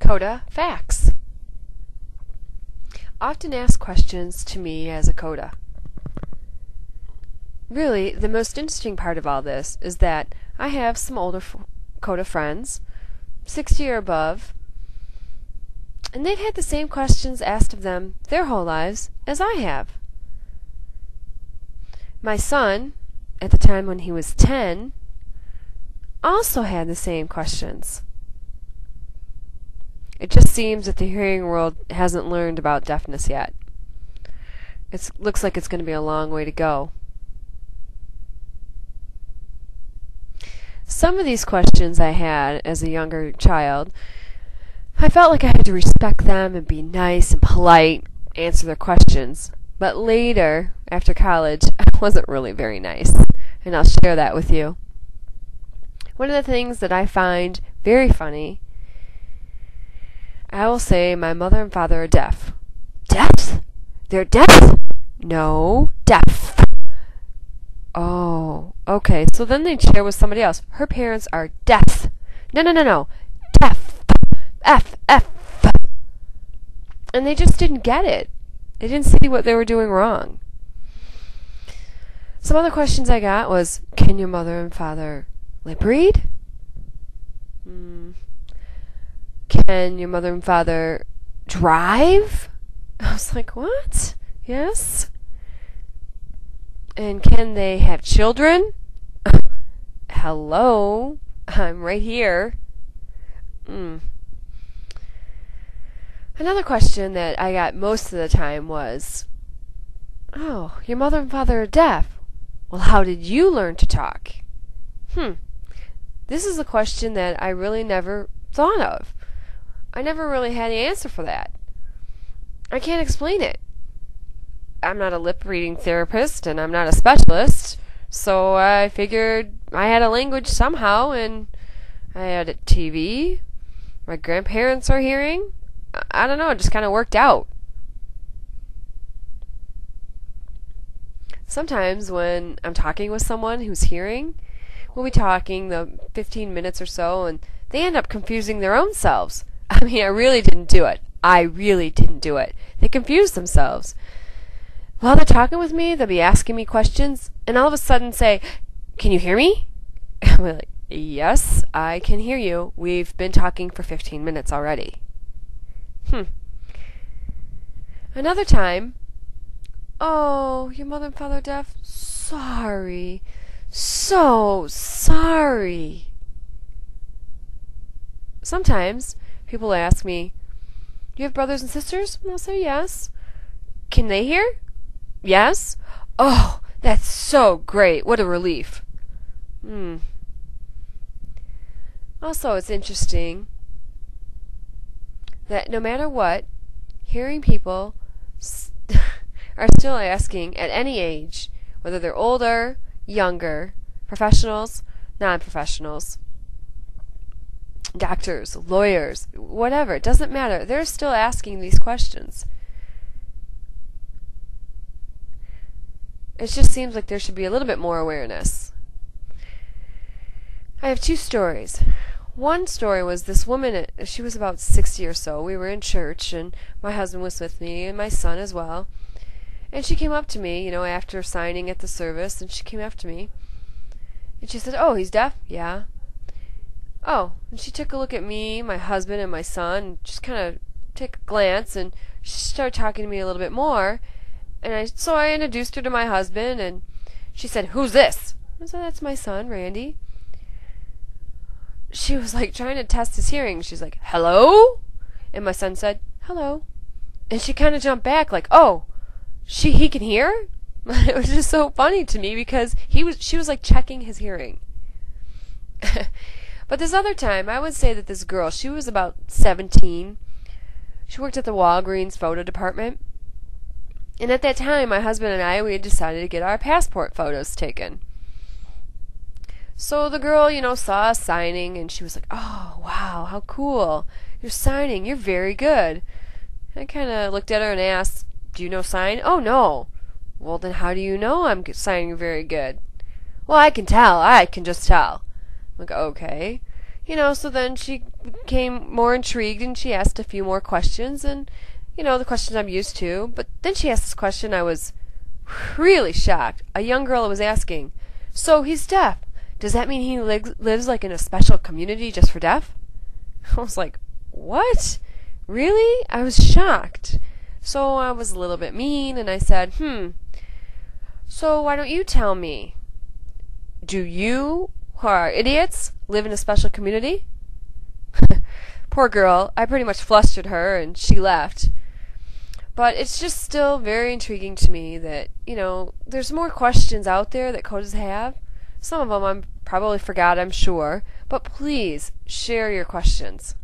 CODA FAQs. Often asked questions to me as a CODA. Really, the most interesting part of all this is that I have some older CODA friends, 60 or above, and they've had the same questions asked of them their whole lives as I have. My son, at the time when he was 10, also had the same questions. It just seems that the hearing world hasn't learned about deafness yet. It looks like it's going to be a long way to go. Some of these questions I had as a younger child, I felt like I had to respect them and be nice and polite, answer their questions. But later, after college, I wasn't really very nice, and I'll share that with you. One of the things that I find very funny, I will say my mother and father are deaf. Deaf? They're deaf? No, deaf. Oh, okay. So then they'd share with somebody else. Her parents are deaf. No. Deaf. F. And they just didn't get it. They didn't see what they were doing wrong. Some other questions I got was, can your mother and father lip read? Can your mother and father drive? I was like, what? Yes. And can they have children? Hello? I'm right here. Another question that I got most of the time was, oh, your mother and father are deaf. Well, how did you learn to talk? This is a question that I really never thought of. I never really had an answer for that. I can't explain it. I'm not a lip reading therapist and I'm not a specialist, so I figured I had a language somehow, and I had a TV. My grandparents are hearing. I don't know, it just kind of worked out. Sometimes when I'm talking with someone who's hearing, we'll be talking the 15 minutes or so, and they end up confusing their own selves. I mean, I really didn't do it. They confuse themselves. While they're talking with me, they'll be asking me questions, and all of a sudden say, can you hear me? I'm like, yes, I can hear you. We've been talking for 15 minutes already. Another time, oh, your mother and father are deaf? Sorry. So sorry. Sometimes people ask me, do you have brothers and sisters? And I'll say yes. Can they hear? Yes. Oh, that's so great. What a relief. Also, it's interesting that no matter what, hearing people are still asking at any age, whether they're older, younger, professionals, non-professionals, doctors, lawyers, whatever, it doesn't matter. They're still asking these questions. It just seems like there should be a little bit more awareness. I have two stories. One story was this woman, she was about 60 or so. We were in church, and my husband was with me, and my son as well. And she came up to me, after signing at the service, and she came up to me. And she said, oh, he's deaf? Yeah. Oh, and she took a look at me, my husband, and my son, and just kind of took a glance, and she started talking to me a little bit more. And so I introduced her to my husband, and she said, who's this? I said, that's my son, Randy. She was like trying to test his hearing. She's like, hello? And my son said, hello. And she kind of jumped back like, oh, he can hear? It was just so funny to me because she was like checking his hearing. But this other time, I would say that this girl, she was about 17. She worked at the Walgreens photo department. And at that time, my husband and I, we had decided to get our passport photos taken. So the girl, saw us signing, and she was like, oh, wow, how cool. You're signing. You're very good. I kind of looked at her and asked, do you know sign? Oh, no. Well, then how do you know I'm signing very good? Well, I can tell. I can just tell. I'm like, okay. So then she became more intrigued and she asked a few more questions, and, the questions I'm used to. But then she asked this question I was really shocked. A young girl was asking, "So he's deaf. Does that mean he lives like in a special community just for deaf?" I was like, "What? Really?" I was shocked. So I was a little bit mean and I said, "So why don't you tell me? Do you, who are idiots, live in a special community?" Poor girl, I pretty much flustered her and she left. But it's just still very intriguing to me that, there's more questions out there that CODAs have. Some of them I'm probably forgot, I'm sure. But please share your questions.